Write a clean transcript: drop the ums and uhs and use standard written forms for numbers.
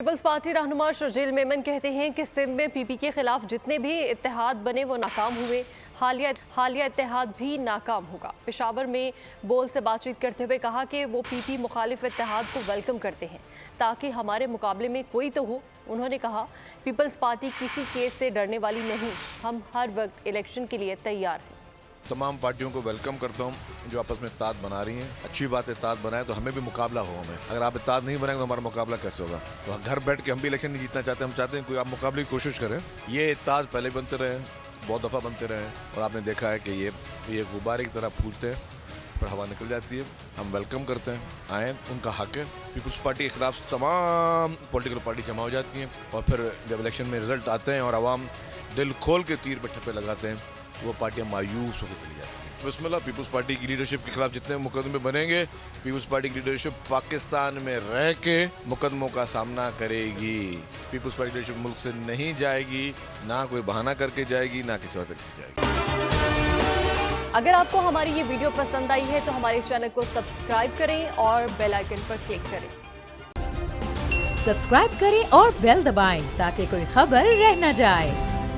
Peoples party रहनुमा शर्जील मेमन कहते हैं कि सिंध में पीपी के खिलाफ जितने भी इत्तेहाद बने वो नाकाम हुए। हालिया इत्तेहाद भी नाकाम होगा। पेशावर में बोल से बातचीत करते हुए कहा कि वो पीपी मुखालिफ इत्तेहाद को वेलकम करते हैं ताकि हमारे मुकाबले में कोई तो हो। उन्होंने कहा पीपल्स पार्टी किसी केस से डरने वाली नहीं, हम हर वक्त इलेक्शन के लिए तैयार हैं। तमाम पार्टियों को वेलकम करता हूं जो आपस में इत्तेहाद बना रही हैं। अच्छी बात है इत्तेहाद बनाए तो हमें भी मुकाबला हो। हमें अगर आप इत्तेहाद नहीं बनाएंगे तो हमारा मुकाबला कैसे होगा। तो घर बैठ के हम भी इलेक्शन नहीं जीतना चाहते। हम चाहते हैं कोई आप मुकाबले की कोशिश करें। ये इत्तेहाद पहले बनते रहे, बहुत दफ़ा बनते रहे और आपने देखा है कि ये गुब्बारे की तरह फूटते हैं पर हवा निकल जाती है। हम वेलकम करते हैं, आए, उनका हक है। पीपल्स पार्टी के खिलाफ तमाम पॉलिटिकल पार्टी जमा हो जाती हैं और फिर जब इलेक्शन में रिजल्ट आते हैं और आवाम दिल खोल के तीर पे ठप्पे लगाते हैं, वो पार्टियां मायूस होकर चली जाती हैं। बिस्मिल्लाह, पीपल्स पार्टी की लीडरशिप के खिलाफ जितने मुकदमे बनेंगे, पीपल्स पार्टी की लीडरशिप पाकिस्तान में रह के मुकदमों का सामना करेगी। पीपल्स पार्टी लीडरशिप मुल्क से नहीं जाएगी, ना कोई बहाना करके जाएगी, ना किसी और तरीके से जाएगी। अगर आपको हमारी ये वीडियो पसंद आई है तो हमारे चैनल को सब्सक्राइब करें और बेल आइकन पर क्लिक करें। सब्सक्राइब करें और बेल दबाएं ताकि कोई खबर रह न जाए।